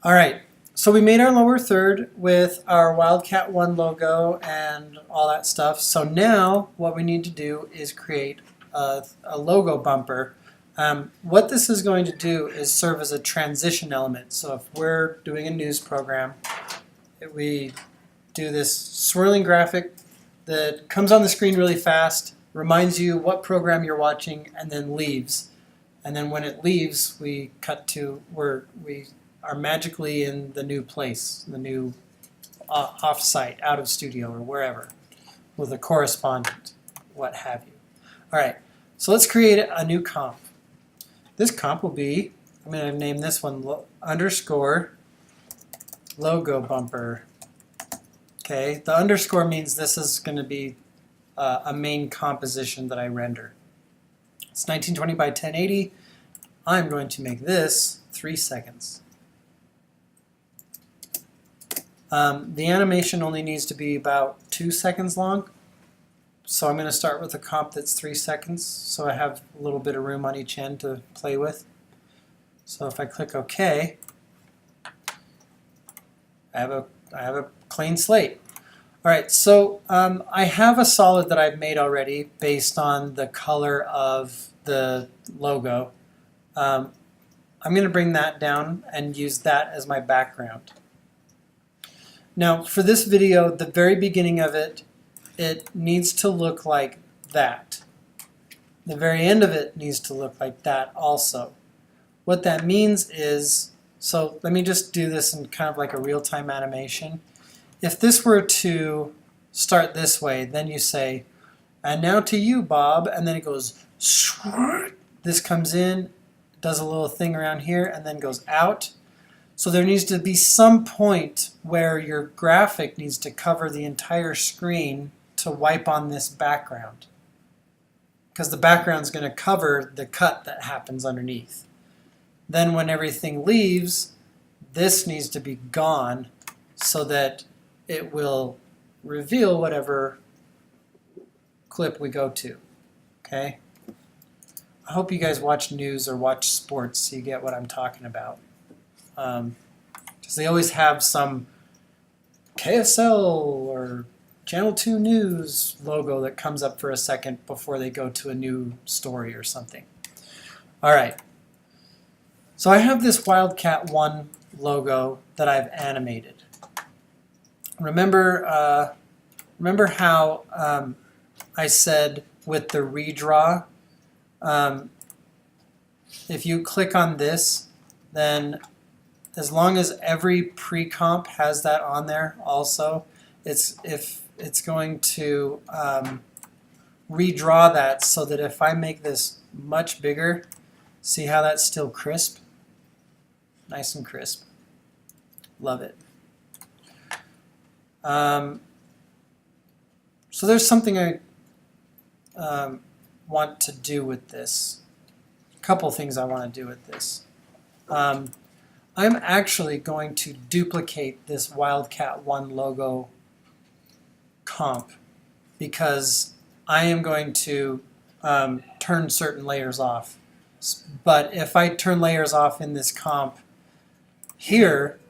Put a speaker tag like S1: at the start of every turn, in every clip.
S1: All right, so we made our lower third with our Wildcat 1 logo and all that stuff. So now what we need to do is create a logo bumper. What this is going to do is serve as a transition element. So if we're doing a news program, we do this swirling graphic that comes on the screen really fast, reminds you what program you're watching, and then leaves. And then when it leaves, we cut to where we are magically in the new place, the new off-site, out of studio, or wherever, with a correspondent, what have you. All right, so let's create a new comp. This comp will be, I'm going to name this one underscore logo bumper. Okay, the underscore means this is going to be a main composition that I render. It's 1920 by 1080. I'm going to make this 3 seconds. The animation only needs to be about 2 seconds long. So I'm going to start with a comp that's 3 seconds, so I have a little bit of room on each end to play with. So if I click OK, I have a clean slate. All right, so I have a solid that I've made already based on the color of the logo. I'm going to bring that down and use that as my background. Now, for this video, the very beginning of it needs to look like that. The very end of it needs to look like that also. What that means is, so let me just do this in kind of like a real-time animation. If this were to start this way, then you say, and now to you, Bob, and then it goes, this comes in, does a little thing around here, and then goes out. So there needs to be some point where your graphic needs to cover the entire screen to wipe on this background, because the background is going to cover the cut that happens underneath. Then when everything leaves, this needs to be gone so that it will reveal whatever clip we go to. Okay? I hope you guys watch news or watch sports so you get what I'm talking about. Because they always have some KSL or Channel 2 News logo that comes up for a second before they go to a new story or something. All right. So I have this Wildcat 1 logo that I've animated. Remember how I said with the redraw, if you click on this, then as long as every pre-comp has that on there also, it's going to redraw that so that if I make this much bigger, see how that's still crisp? Nice and crisp. Love it. So there's something I want to do with this. A couple things I want to do with this. I'm actually going to duplicate this Wildcat 1 logo comp because I am going to turn certain layers off. But if I turn layers off in this comp here,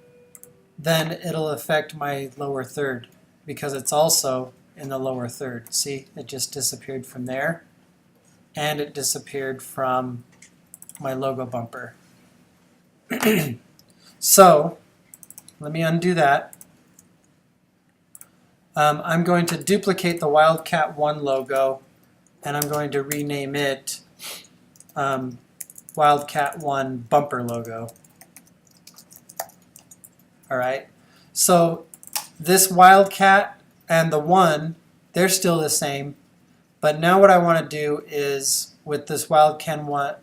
S1: then it'll affect my lower third because it's also in the lower third. See, it just disappeared from there and it disappeared from my logo bumper. So let me undo that. I'm going to duplicate the Wildcat 1 logo and I'm going to rename it Wildcat 1 bumper logo. All right, so this Wildcat and the 1, they're still the same, but now what I want to do is with this Wildcat 1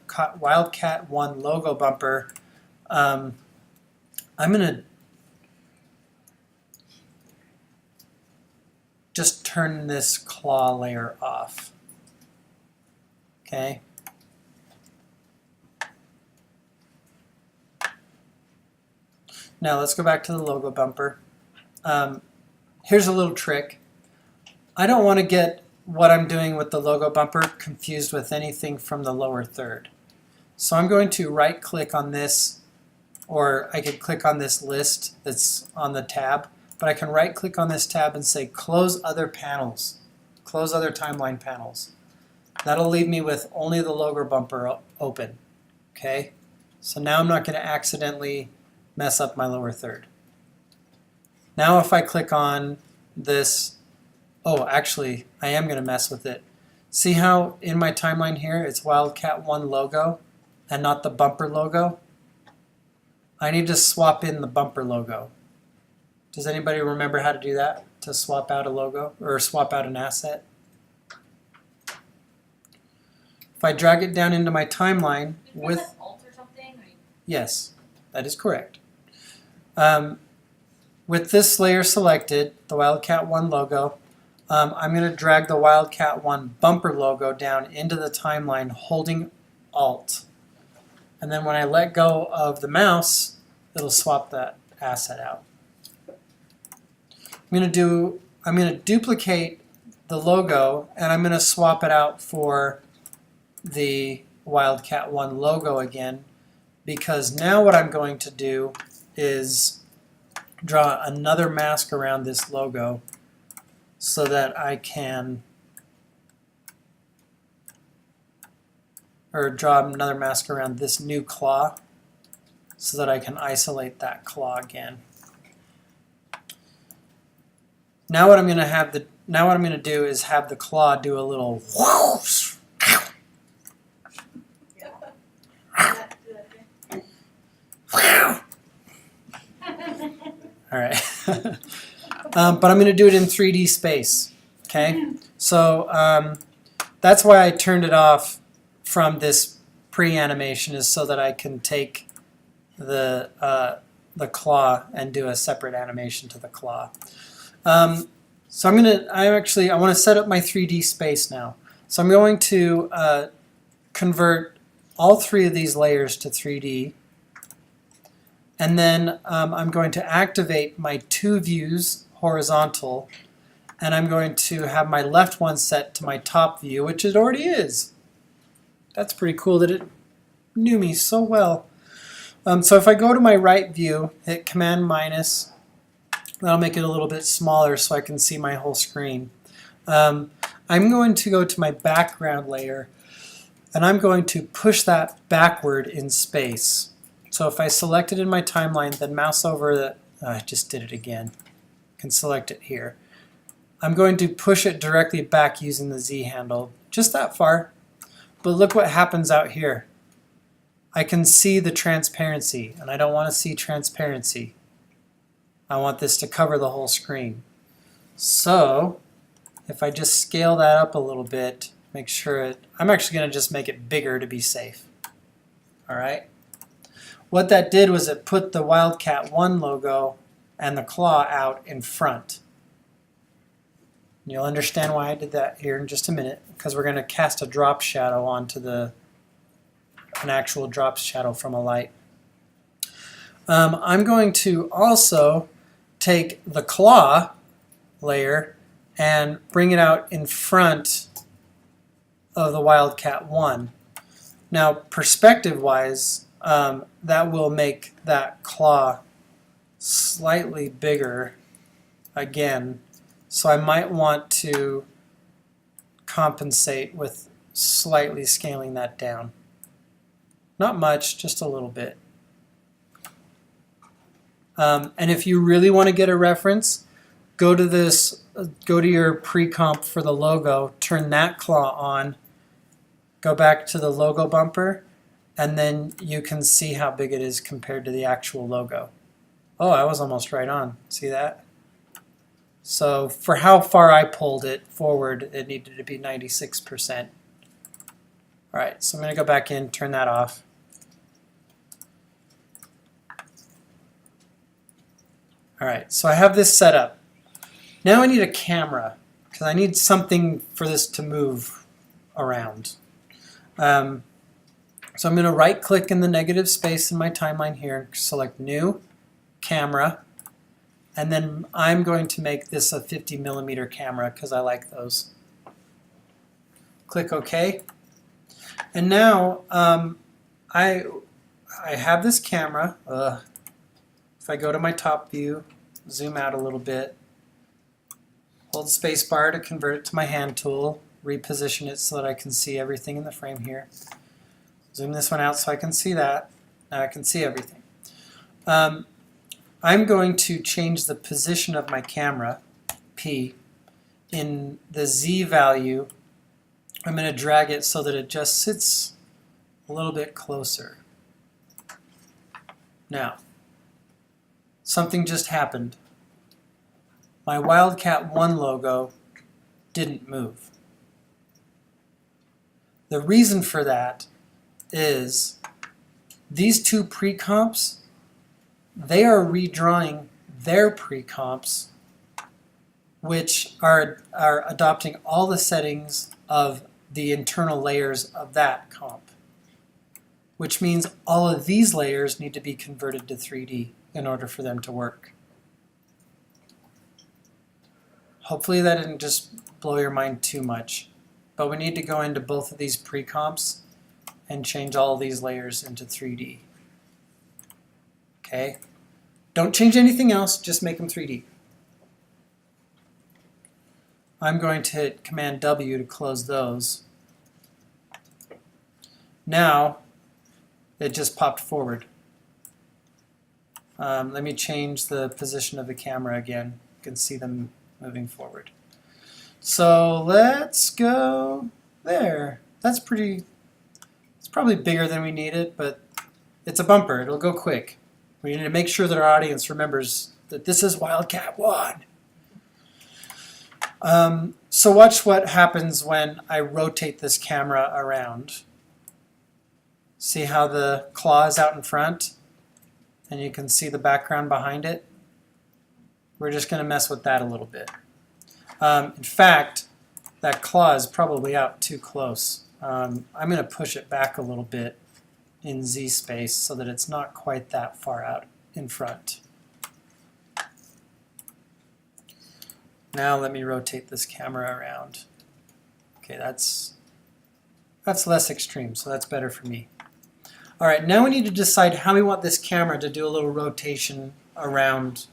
S1: logo bumper, I'm going to just turn this claw layer off. Okay. Now let's go back to the logo bumper. Here's a little trick. I don't want to get what I'm doing with the logo bumper confused with anything from the lower third. So I'm going to right click on this or I could click on this list that's on the tab, but I can right click on this tab and say close other panels, close other timeline panels. That'll leave me with only the logo bumper open, okay? So now I'm not going to accidentally mess up my lower third. Now if I click on this, oh, actually, I am going to mess with it. See how in my timeline here it's Wildcat 1 logo and not the bumper logo? I need to swap in the bumper logo. Does anybody remember how to do that? To swap out a logo or swap out an asset? If I drag it down into my timeline with...
S2: Alt or something?
S1: Yes, that is correct. With this layer selected, the Wildcat 1 logo, I'm going to drag the Wildcat 1 bumper logo down into the timeline holding Alt. And then when I let go of the mouse, it'll swap that asset out. I'm going to duplicate the logo and I'm going to swap it out for the Wildcat 1 logo again, because now what I'm going to do is draw another mask around this logo so that I can, or draw another mask around this new claw so that I can isolate that claw again. Now what I'm going to do is have the claw do a little whoosh. All right, but I'm going to do it in 3D space, okay? So that's why I turned it off from this pre-animation, is so that I can take the claw and do a separate animation to the claw. So I want to set up my 3D space now. So I'm going to convert all three of these layers to 3D. And then I'm going to activate my two views horizontal, and I'm going to have my left one set to my top view, which it already is. That's pretty cool that it knew me so well. So if I go to my right view, hit Command minus, that'll make it a little bit smaller so I can see my whole screen. I'm going to go to my background layer, and I'm going to push that backward in space. So if I select it in my timeline, then mouse over the, I just did it again, can select it here. I'm going to push it directly back using the Z handle, just that far. But look what happens out here. I can see the transparency, and I don't want to see transparency. I want this to cover the whole screen. So if I just scale that up a little bit, make sure I'm actually going to just make it bigger to be safe. All right. What that did was it put the Wildcat 1 logo and the claw out in front. You'll understand why I did that here in just a minute, because we're going to cast a drop shadow onto an actual drop shadow from a light. I'm going to also take the claw layer and bring it out in front of the Wildcat 1. Now, perspective-wise, that will make that claw slightly bigger again. So I might want to compensate with slightly scaling that down. Not much, just a little bit. And if you really want to get a reference, go to your pre-comp for the logo, turn that claw on, go back to the logo bumper, and then you can see how big it is compared to the actual logo. Oh, I was almost right on. See that? So for how far I pulled it forward, it needed to be 96%. All right, so I'm going to go back in, turn that off. All right, so I have this set up. Now I need a camera, because I need something for this to move around. So I'm going to right click in the negative space in my timeline here, select New, Camera, and then I'm going to make this a 50mm camera because I like those. Click OK. And now I I have this camera. If I go to my top view, zoom out a little bit, hold spacebar to convert it to my hand tool, reposition it so that I can see everything in the frame here. Zoom this one out so I can see that. Now I can see everything. I'm going to change the position of my camera, P. In the Z value, I'm going to drag it so that it just sits a little bit closer. Now, something just happened. My Wildcat 1 logo didn't move. The reason for that is these two pre-comps, they are redrawing their pre-comps, which are adopting all the settings of the internal layers of that comp, which means all of these layers need to be converted to 3D in order for them to work. Hopefully that didn't just blow your mind too much, but we need to go into both of these pre-comps and change all of these layers into 3D. Okay? Don't change anything else, just make them 3D. I'm going to hit Command W to close those. Now, it just popped forward. Let me change the position of the camera again. You can see them moving forward. So let's go there. That's pretty, it's probably bigger than we needed, but it's a bumper. It'll go quick. We need to make sure that our audience remembers that this is Wildcat 1. So watch what happens when I rotate this camera around. See how the claw is out in front? And you can see the background behind it. We're just going to mess with that a little bit. In fact, that claw is probably out too close. I'm going to push it back a little bit in Z space so that it's not quite that far out in front. Now let me rotate this camera around. Okay, that's less extreme, so that's better for me. All right, now we need to decide how we want this camera to do a little rotation around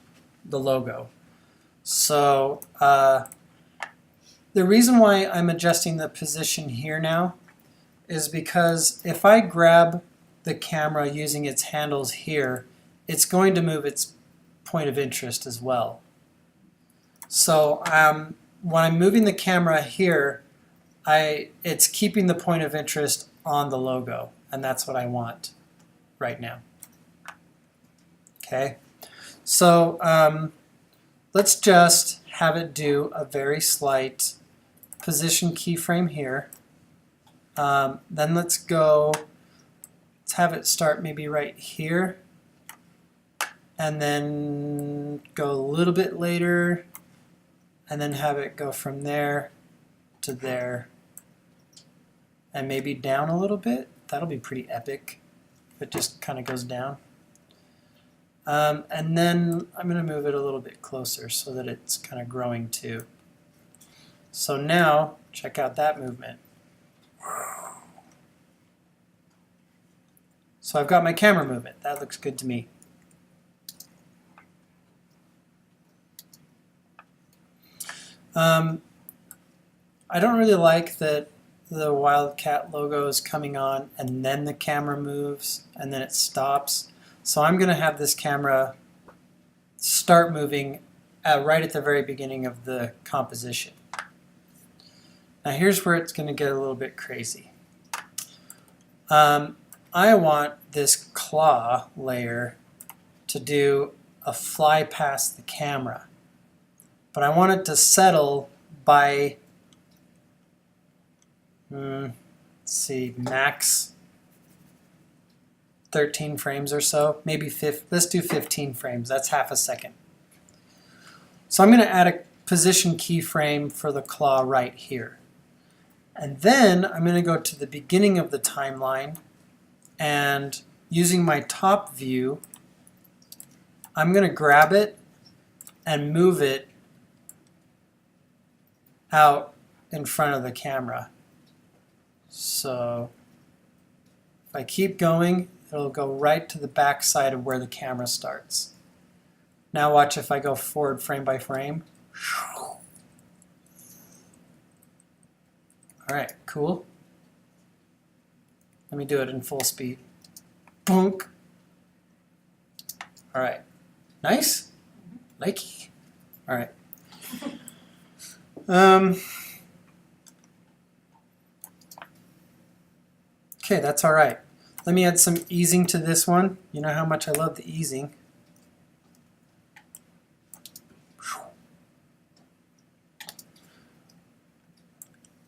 S1: the logo. So the reason why I'm adjusting the position here now is because if I grab the camera using its handles here, it's going to move its point of interest as well. So when I'm moving the camera here, it's keeping the point of interest on the logo, and that's what I want right now. Okay, so let's just have it do a very slight position keyframe here. Then let's have it start maybe right here, and then go a little bit later, and then have it go from there to there, and maybe down a little bit. That'll be pretty epic. It just kind of goes down. And then I'm going to move it a little bit closer so that it's kind of growing too. So now, check out that movement. So I've got my camera movement. That looks good to me. I don't really like that the Wildcat logo is coming on and then the camera moves and then it stops. So I'm going to have this camera start moving right at the very beginning of the composition. Now here's where it's going to get a little bit crazy. I want this claw layer to do a fly past the camera, but I want it to settle by, let's see, max 13 frames or so, maybe let's do 15 frames, that's half a second. So I'm going to add a position keyframe for the claw right here. And then I'm going to go to the beginning of the timeline, and using my top view, I'm going to grab it and move it out in front of the camera. So if I keep going, it'll go right to the back side of where the camera starts. Now watch if I go forward frame by frame. All right, cool. Let me do it in full speed. Boonk. All right, nice. Likey. All right. Okay, that's all right. Let me add some easing to this one. You know how much I love the easing.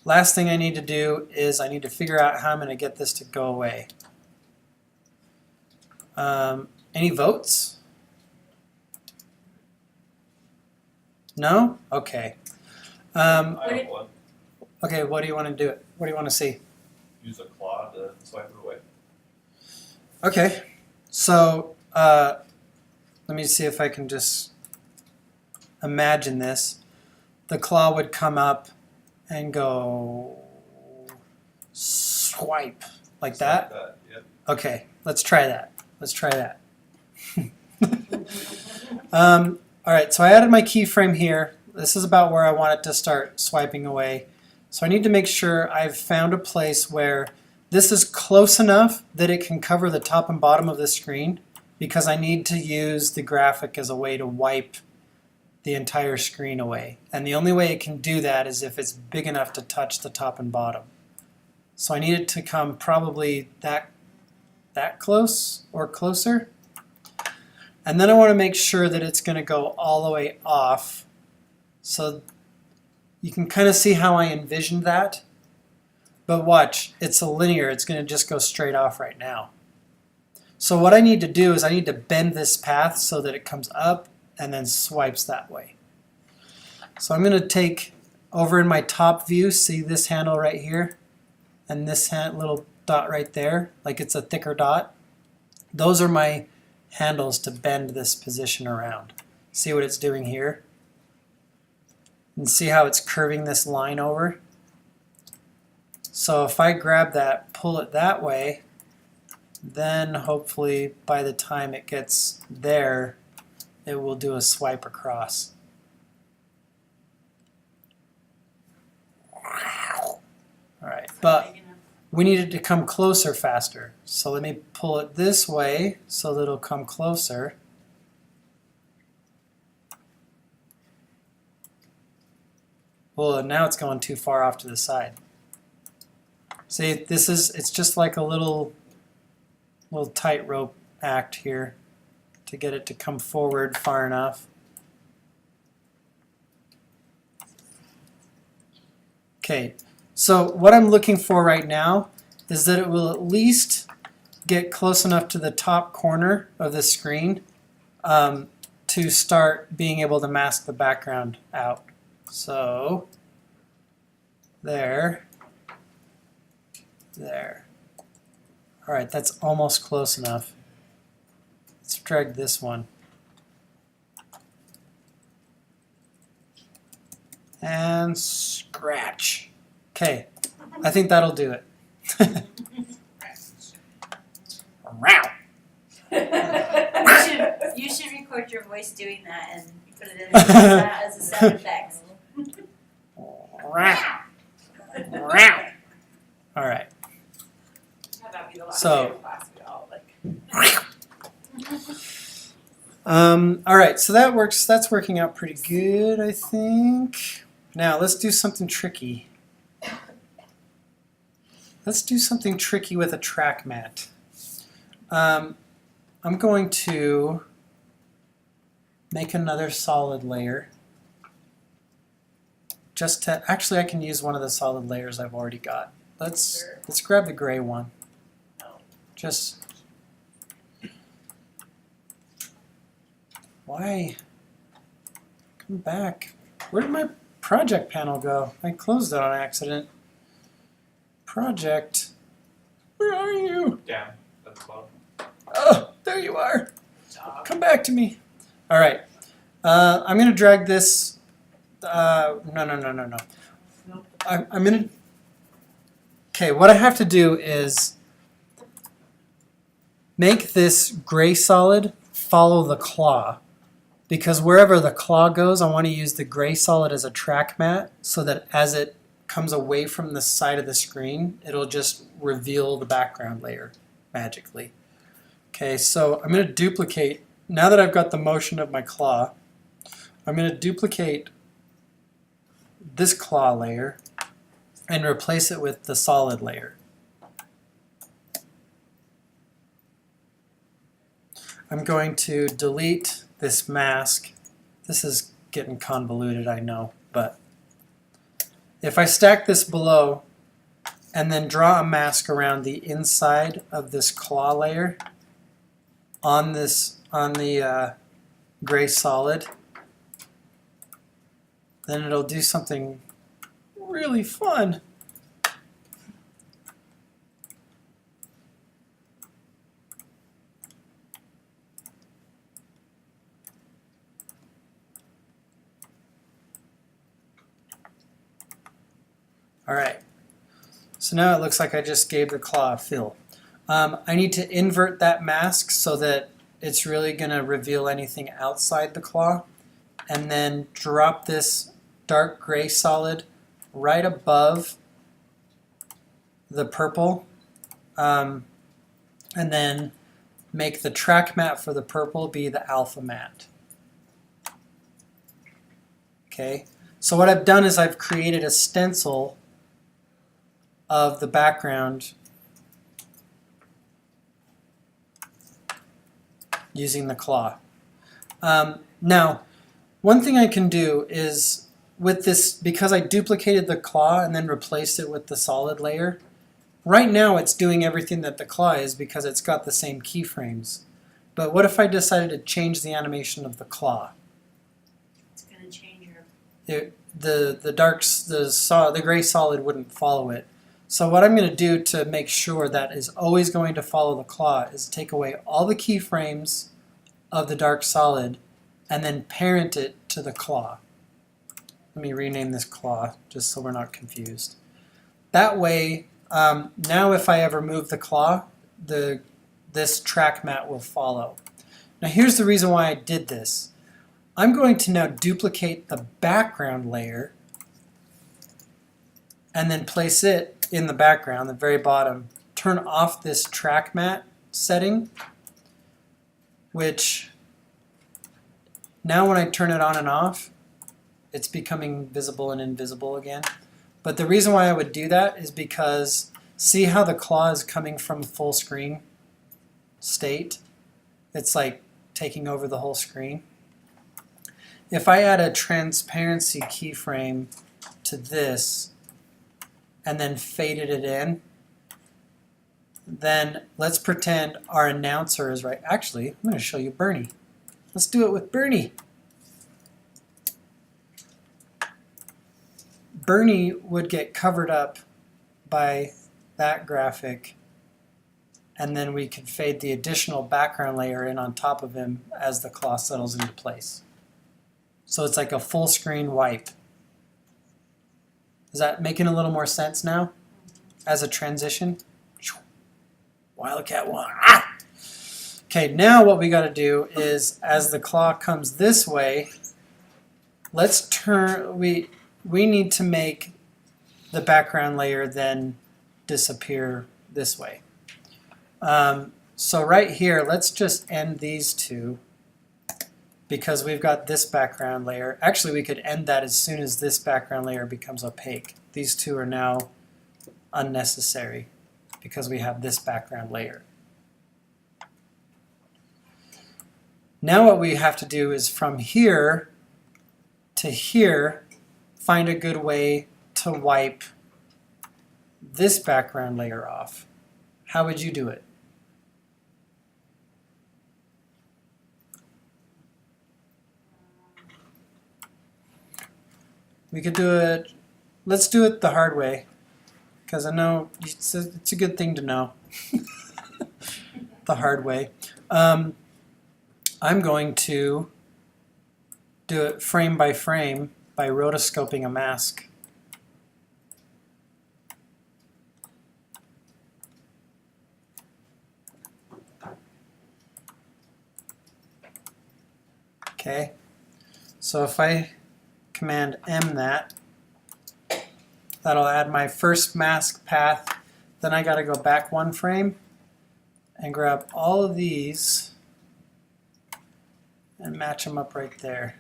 S1: Last thing I need to do is I need to figure out how I'm going to get this to go away. Any votes? No? Okay.
S2: I have one.
S1: Okay, what do you want to do? What do you want to see?
S2: Use a claw to swipe it away.
S1: Okay, so let me see if I can just imagine this. The claw would come up and go swipe like that.
S2: Yep.
S1: Okay, let's try that. Let's try that. All right, so I added my keyframe here. This is about where I want it to start swiping away. So I need to make sure I've found a place where this is close enough that it can cover the top and bottom of the screen, because I need to use the graphic as a way to wipe the entire screen away. And the only way it can do that is if it's big enough to touch the top and bottom. So I need it to come probably that close or closer. And then I want to make sure that it's going to go all the way off. So you can kind of see how I envisioned that. But watch, it's a linear. It's going to just go straight off right now. So what I need to do is I need to bend this path so that it comes up and then swipes that way. So I'm going to take over in my top view, see this handle right here and this little dot right there, like it's a thicker dot. Those are my handles to bend this position around. See what it's doing here? And see how it's curving this line over? So if I grab that, pull it that way, then hopefully by the time it gets there, it will do a swipe across. All right, but we need it to come closer faster. So let me pull it this way so that it'll come closer. Well, now it's going too far off to the side. See, it's just like a little tightrope act here to get it to come forward far enough. Okay, so what I'm looking for right now is that it will at least get close enough to the top corner of the screen to start being able to mask the background out. So, there. All right, that's almost close enough. Let's drag this one. And scratch. Okay, I think that'll do it.
S3: You should record your voice doing that and put it in as a sound effect.
S1: All right.
S4: Have that be the last
S1: So-
S4: day of class we all like.
S1: All right, so that works. That's working out pretty good, I think. Now let's do something tricky. Let's do something tricky with a track mat. I'm going to make another solid layer. Just to actually, I can use one of the solid layers I've already got. Let's grab the gray one. Just why? Come back. Where did my project panel go? I closed it on accident. Project. Where are you?
S2: Down at the bottom.
S1: Oh, there you are. Come back to me. All right. I'm going to drag this. No. I'm going to. Okay, what I have to do is make this gray solid follow the claw. Because wherever the claw goes, I want to use the gray solid as a track mat so that as it comes away from the side of the screen, it'll just reveal the background layer magically. Okay, so I'm going to duplicate, now that I've got the motion of my claw, I'm going to duplicate this claw layer and replace it with the solid layer. I'm going to delete this mask. This is getting convoluted, I know, but if I stack this below and then draw a mask around the inside of this claw layer on the gray solid, then it'll do something really fun. All right, so now it looks like I just gave the claw a fill. I need to invert that mask so that it's really going to reveal anything outside the claw, and then drop this dark gray solid right above the purple, and then make the track mat for the purple be the alpha mat. Okay, so what I've done is I've created a stencil of the background using the claw. Now, one thing I can do is with this, because I duplicated the claw and then replaced it with the solid layer, right now it's doing everything that the claw is because it's got the same keyframes. But what if I decided to change the animation of the claw?
S3: It's gonna change your.
S1: The gray solid wouldn't follow it. So what I'm going to do to make sure that is always going to follow the claw is take away all the keyframes of the dark solid and then parent it to the claw. Let me rename this claw just so we're not confused. That way, now if I ever move the claw, this track mat will follow. Now here's the reason why I did this. I'm going to now duplicate the background layer and then place it in the background, the very bottom. Turn off this track mat setting, which now when I turn it on and off, it's becoming visible and invisible again. But the reason why I would do that is because see how the claw is coming from full screen state? It's like taking over the whole screen. If I add a transparency keyframe to this and then faded it in, then let's pretend our announcer is right. Actually, I'm going to show you Bernie. Let's do it with Bernie. Bernie would get covered up by that graphic, and then we could fade the additional background layer in on top of him as the claw settles into place. So it's like a full screen wipe. Is that making a little more sense now as a transition? Wildcat 1. Ah! Okay, now what we got to do is as the claw comes this way, let's turn, we need to make the background layer then disappear this way. So right here, let's just end these two because we've got this background layer. Actually, we could end that as soon as this background layer becomes opaque. These two are now unnecessary because we have this background layer. Now what we have to do is from here to here, find a good way to wipe this background layer off. How would you do it? We could do it, let's do it the hard way, because I know it's a good thing to know. The hard way. I'm going to do it frame by frame by rotoscoping a mask. Okay, so if I Command M that, that'll add my first mask path. Then I got to go back one frame and grab all of these and match them up right there.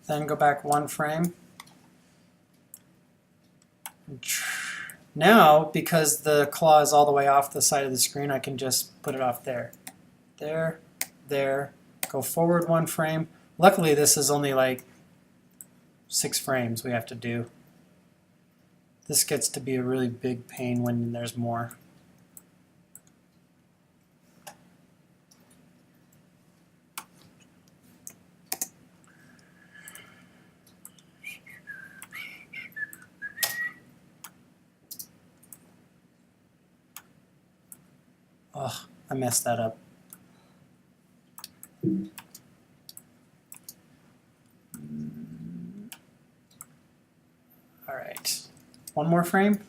S1: Then go back one frame. Now, because the claw is all the way off the side of the screen, I can just put it off there. There, there, go forward one frame. Luckily, this is only like 6 frames we have to do. This gets to be a really big pain when there's more. Oh, I messed that up. All right, one more frame.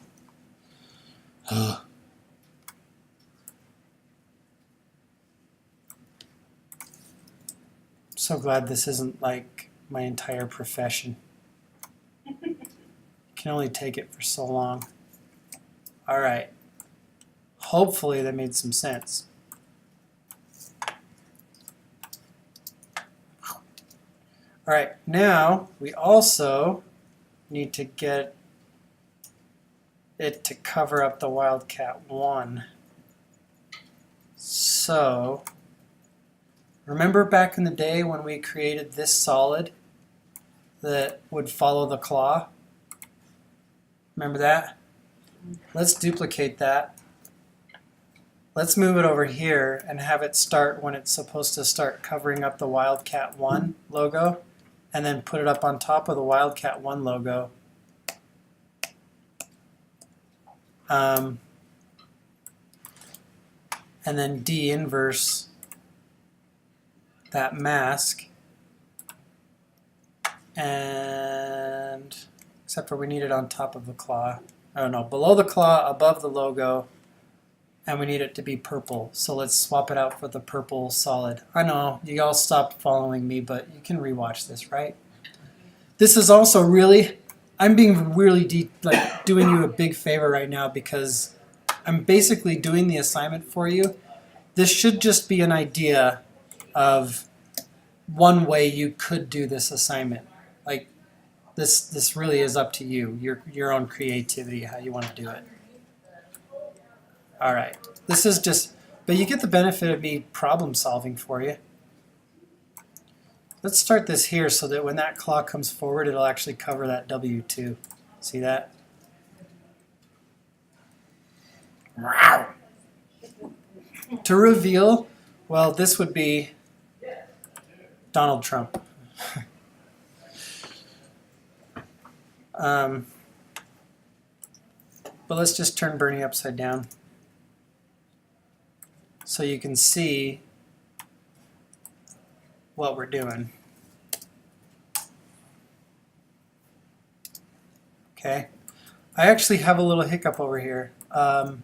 S1: So glad this isn't like my entire profession. Can only take it for so long. All right. Hopefully that made some sense. All right, now we also need to get it to cover up the Wildcat 1. So, remember back in the day when we created this solid that would follow the claw? Remember that? Let's duplicate that. Let's move it over here and have it start when it's supposed to start covering up the Wildcat 1 logo, and then put it up on top of the Wildcat 1 logo. And then de-inverse that mask, and except for we need it on top of the claw. I don't know, below the claw, above the logo, and we need it to be purple. So let's swap it out for the purple solid. I know, you all stopped following me, but you can rewatch this, right? This is also really, I'm being really doing you a big favor right now because I'm basically doing the assignment for you. This should just be an idea of one way you could do this assignment. Like, this really is up to you, your own creativity, how you want to do it. All right, this is just, but you get the benefit of me problem solving for you. Let's start this here so that when that claw comes forward, it'll actually cover that W2. See that? Wow. To reveal, well, this would be Donald Trump. But let's just turn Bernie upside down so you can see what we're doing. Okay, I actually have a little hiccup over here. I've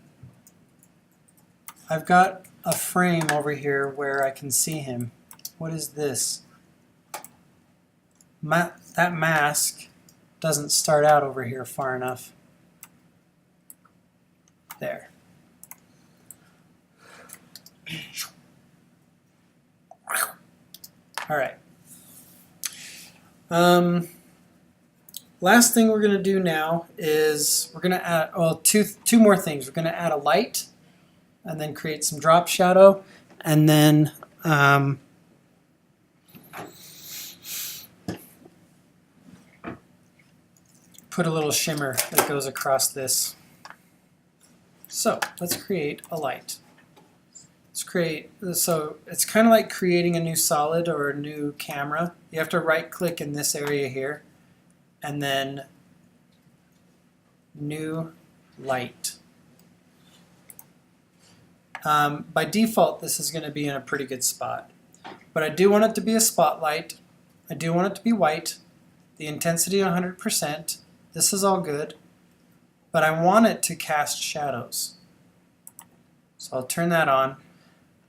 S1: got a frame over here where I can see him. What is this? That mask doesn't start out over here far enough. There. All right. Last thing we're going to do now is we're going to add, well, two more things. We're going to add a light and then create some drop shadow, and then put a little shimmer that goes across this. So let's create a light. So it's kind of like creating a new solid or a new camera. You have to right click in this area here and then new light. By default, this is going to be in a pretty good spot. But I do want it to be a spotlight. I do want it to be white. The intensity 100%. This is all good. But I want it to cast shadows. So I'll turn that on.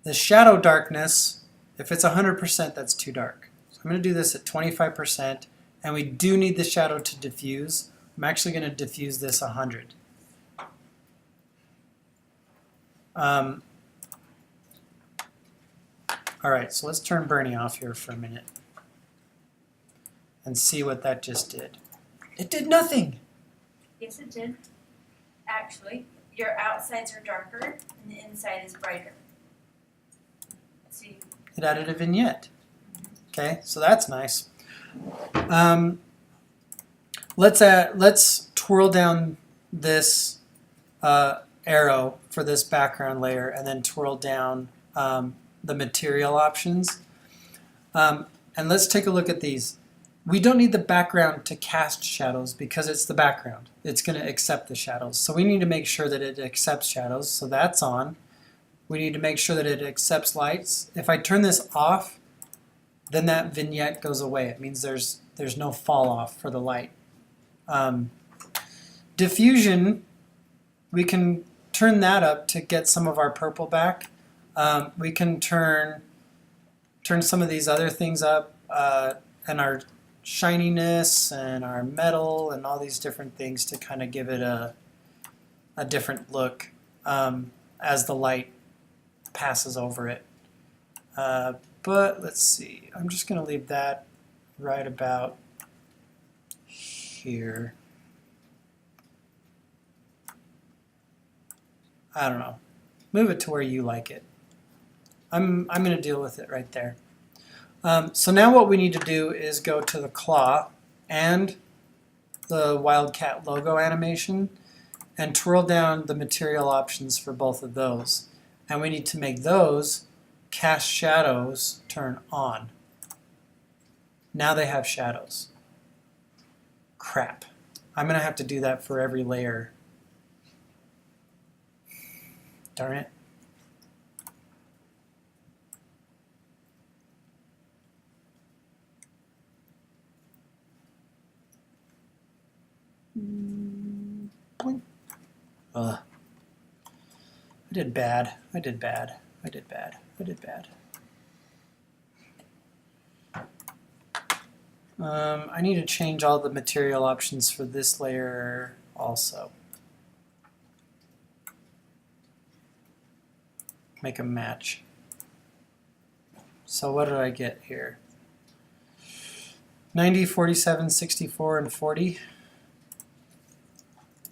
S1: The shadow darkness If it's 100%, that's too dark. So I'm going to do this at 25%, and we do need the shadow to diffuse. I'm actually going to diffuse this 100. All right, so let's turn Bernie off here for a minute and see what that just did. It did nothing.
S3: Yes, it did. Actually, your outsides are darker and the inside is brighter. See,
S1: It added a vignette. Okay, so that's nice. Let's twirl down this arrow for this background layer, and then twirl down the material options. And let's take a look at these. We don't need the background to cast shadows because it's the background. It's going to accept the shadows. So we need to make sure that it accepts shadows. So that's on. We need to make sure that it accepts lights. If I turn this off, then that vignette goes away. It means there's no fall off for the light. Diffusion, we can turn that up to get some of our purple back. We can turn some of these other things up, and our shininess and our metal and all these different things to kind of give it a different look as the light passes over it. But let's see, I'm just going to leave that right about here. I don't know. Move it to where you like it. I'm going to deal with it right there. So now what we need to do is go to the claw and the Wildcat logo animation and twirl down the material options for both of those. And we need to make those cast shadows turn on. Now they have shadows. Crap. I'm going to have to do that for every layer. Darn it. Boing. Ugh. I did bad. I did bad. I did bad. I did bad. I need to change all the material options for this layer also. Make them match. So what did I get here? 90, 47, 64, and 40.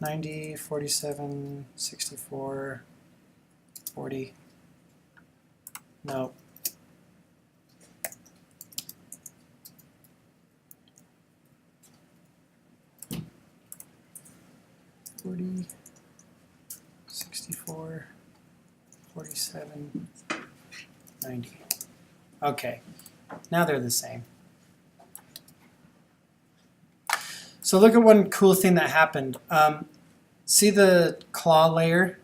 S1: 90, 47, 64, 40. No. 40, 64, 47, 90. Okay, now they're the same. So look at one cool thing that happened. See the claw layer?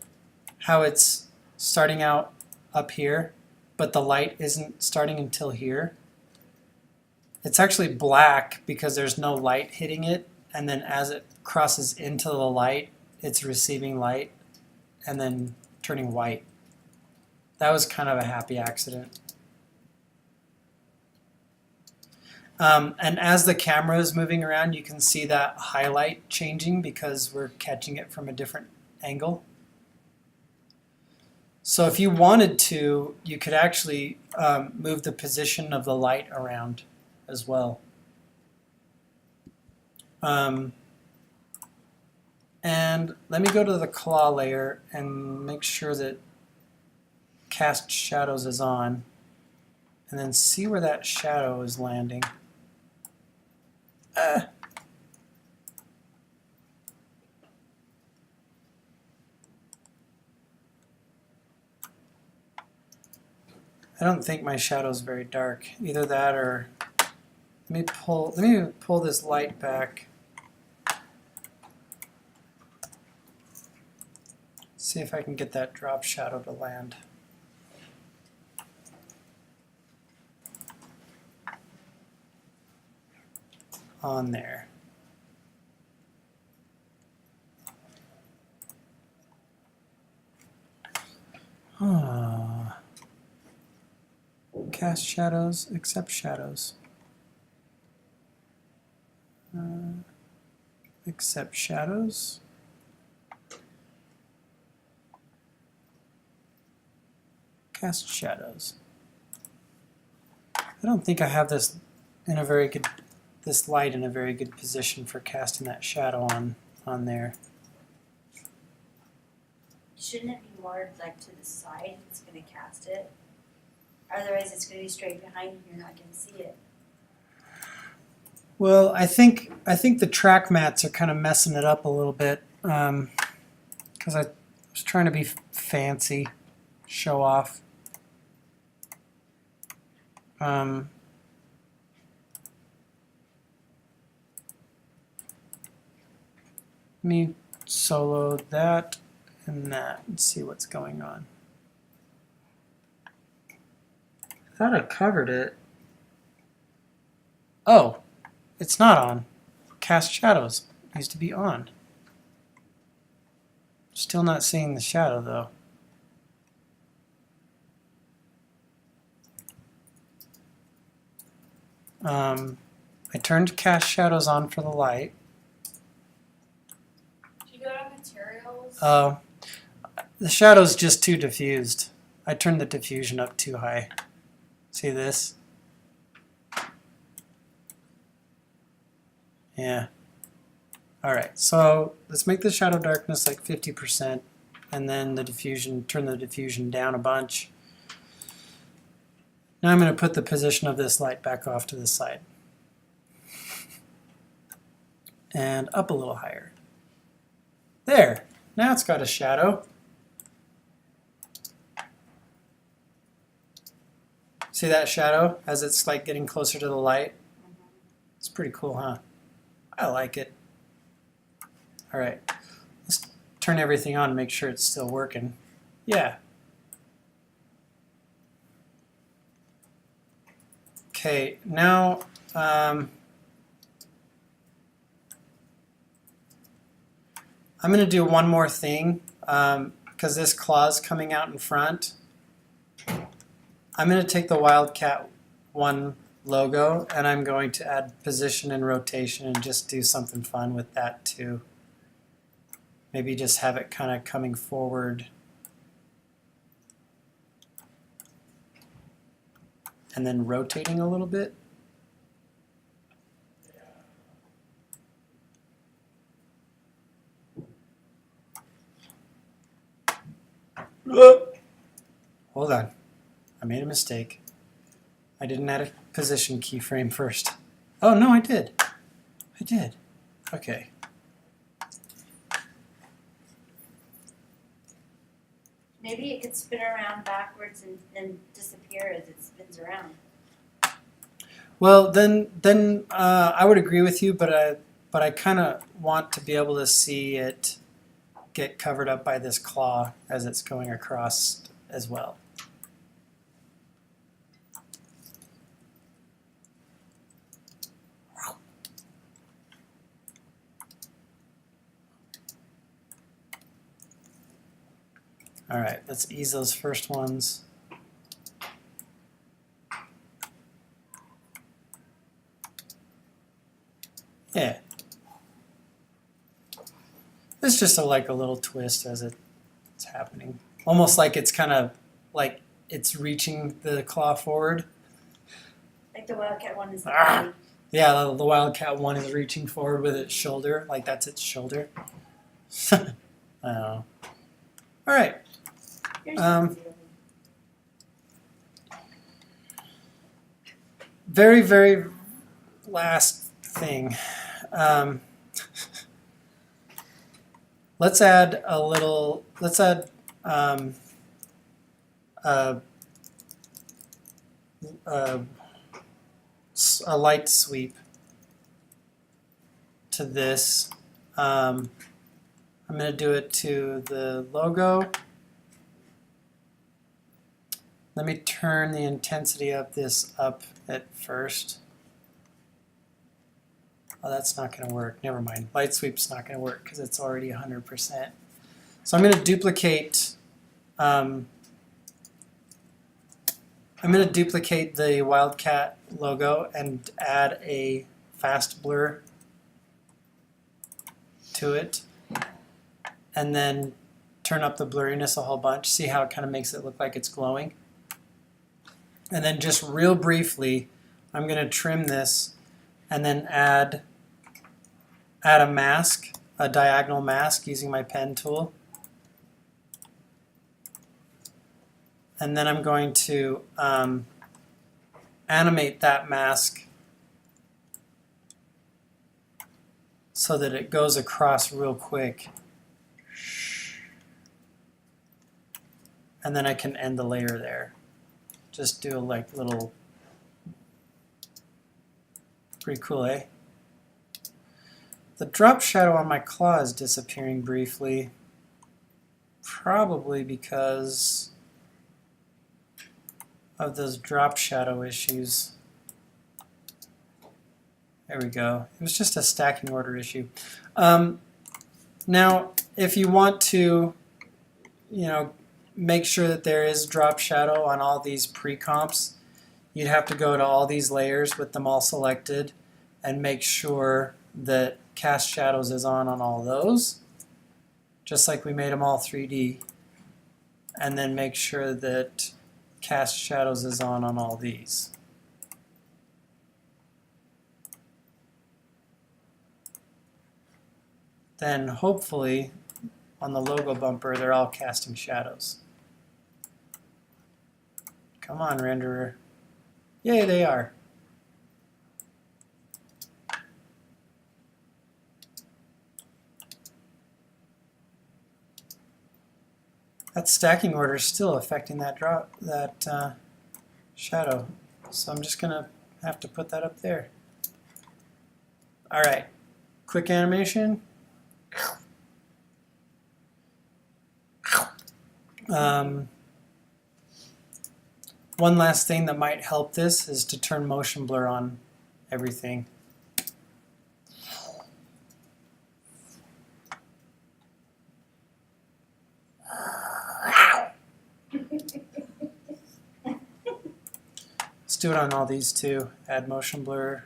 S1: How it's starting out up here, but the light isn't starting until here? It's actually black because there's no light hitting it, and then as it crosses into the light, it's receiving light and then turning white. That was kind of a happy accident. And as the camera is moving around, you can see that highlight changing because we're catching it from a different angle. So if you wanted to, you could actually move the position of the light around as well. And let me go to the claw layer and make sure that cast shadows is on, and then see where that shadow is landing. I don't think my shadow is very dark. Either that or let me pull this light back. See if I can get that drop shadow to land. On there. Cast shadows, accept shadows. Accept shadows. Cast shadows. I don't think I have this in a very good, this light in a very good position for casting that shadow on there.
S3: Shouldn't it be more like to the side if it's gonna cast it? Otherwise it's gonna be straight behind you, you're not gonna see it.
S1: Well, I think the track mats are kind of messing it up a little bit because I was trying to be fancy, show off. Let me solo that and that and see what's going on. I thought I covered it. Oh, it's not on. Cast shadows needs to be on. Still not seeing the shadow though. I turned cast shadows on for the light.
S4: Did you go to materials?
S1: Oh, the shadow's just too diffused. I turned the diffusion up too high. See this? Yeah. Alright, so let's make the shadow darkness like 50% and then the diffusion, turn the diffusion down a bunch. Now I'm going to put the position of this light back off to the side. And up a little higher. There! Now it's got a shadow. See that shadow as it's like getting closer to the light? It's pretty cool, huh? I like it. Alright, let's turn everything on and make sure it's still working. Yeah. Okay, now I'm going to do one more thing because this claw's coming out in front. I'm going to take the Wildcat 1 logo and I'm going to add position and rotation and just do something fun with that too. Maybe just have it kind of coming forward and then rotating a little bit. Hold on. I made a mistake. I didn't add a position keyframe first. Oh, no, I did. I did. Okay.
S3: Maybe it could spin around backwards and disappear as it spins around.
S1: Well, then I would agree with you, but I kind of want to be able to see it get covered up by this claw as it's going across as well. All right, let's ease those first ones. Yeah. It's just like a little twist as it's happening. Almost like it's kind of like it's reaching the claw forward.
S3: Like the Wildcat 1 is the
S1: Ah.
S3: body.
S1: Yeah, the Wildcat 1 is reaching forward with its shoulder, like that's its shoulder. Oh. All right.
S3: Here's
S1: Um,
S3: the
S1: Very, very last thing. Let's add a little. Let's add a light sweep to this. I'm going to do it to the logo. Let me turn the intensity of this up at first. Oh, that's not going to work. Never mind. Light sweep's not going to work because it's already 100%. So I'm going to duplicate I'm going to duplicate the Wildcat logo and add a fast blur to it, and then turn up the blurriness a whole bunch. See how it kind of makes it look like it's glowing. And then just real briefly, I'm going to trim this and then add a mask, a diagonal mask using my pen tool. And then I'm going to animate that mask so that it goes across real quick. And then I can end the layer there. Just do a like little, pretty cool, eh? The drop shadow on my claw is disappearing briefly. Probably because of those drop shadow issues. There we go. It was just a stacking order issue. Now, if you want to, make sure that there is drop shadow on all these pre-comps, you'd have to go to all these layers with them all selected and make sure that cast shadows is on all those, just like we made them all 3D, and then make sure that cast shadows is on all these. Then hopefully on the logo bumper they're all casting shadows. Come on, renderer. Yay, they are. That stacking order is still affecting that shadow. So I'm just gonna have to put that up there. All right, quick animation. One last thing that might help this is to turn motion blur on everything. Let's do it on all these too. Add motion blur.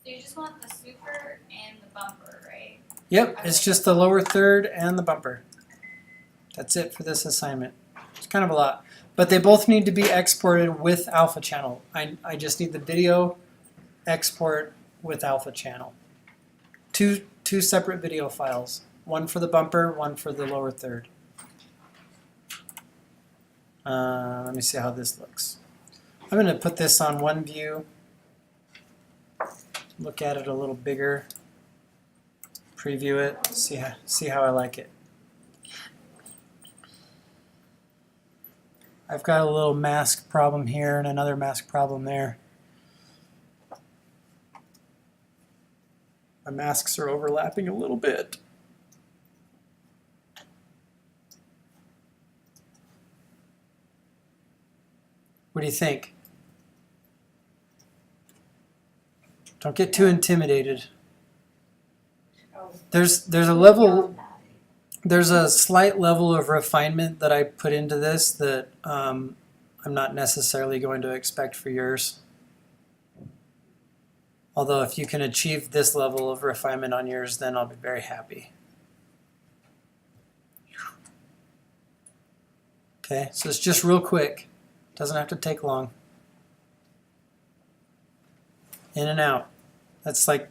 S4: So you just want the super and the bumper, right?
S1: Yep, it's just the lower third and the bumper. That's it for this assignment. It's kind of a lot. But they both need to be exported with alpha channel. I just need the video export with alpha channel. Two separate video files. One for the bumper, one for the lower third. Let me see how this looks. I'm going to put this on one view. Look at it a little bigger. Preview it. See how I like it. I've got a little mask problem here and another mask problem there. My masks are overlapping a little bit. What do you think? Don't get too intimidated. There's a level. There's a slight level of refinement that I put into this that I'm not necessarily going to expect for yours. Although if you can achieve this level of refinement on yours, then I'll be very happy. Okay, so it's just real quick. Doesn't have to take long. In and out. That's like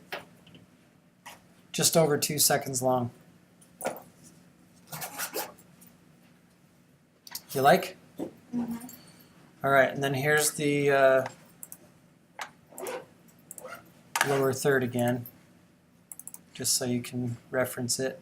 S1: just over 2 seconds long. You like?
S3: Mm-hmm.
S1: All right, and then here's the lower third again, just so you can reference it.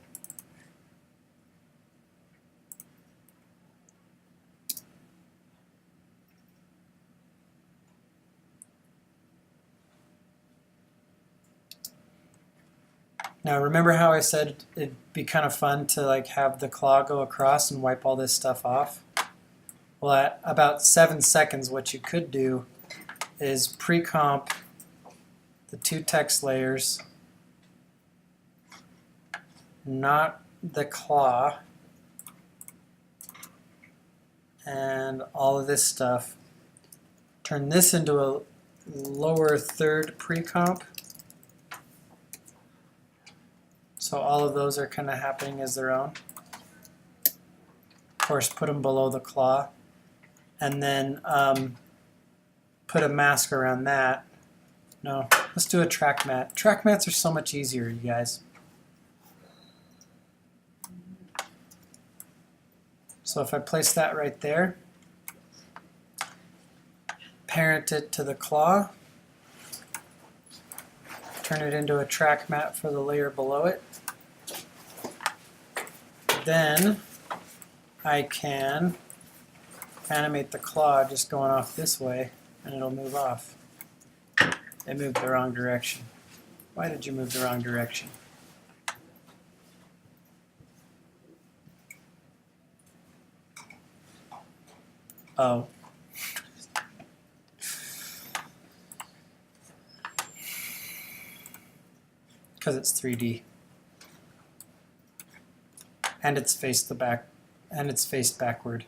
S1: Now remember how I said it'd be kind of fun to like have the claw go across and wipe all this stuff off? Well, at about 7 seconds, what you could do is pre-comp the two text layers, not the claw, and all of this stuff. Turn this into a lower third pre-comp. So all of those are kind of happening as their own. Of course, put them below the claw. And then put a mask around that. No, let's do a track mat. Track mats are so much easier, you guys. So if I place that right there, parent it to the claw, turn it into a track mat for the layer below it. Then I can animate the claw just going off this way and it'll move off. It moved the wrong direction. Why did you move the wrong direction? Oh. Because it's 3D. And it's faced the back, and it's faced backward.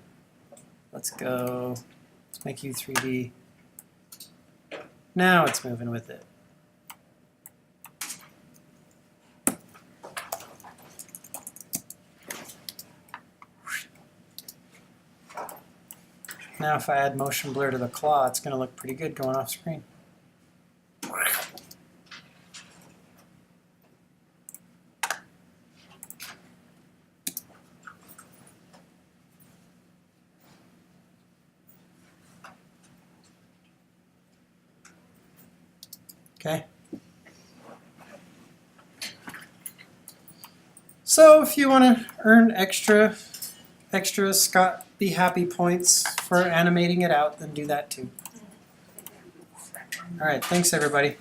S1: Let's go. Let's make you 3D. Now it's moving with it. Now if I add motion blur to the claw, it's going to look pretty good going off screen. Okay. So if you want to earn extra Scott Be Happy points for animating it out, then do that too. All right, thanks everybody.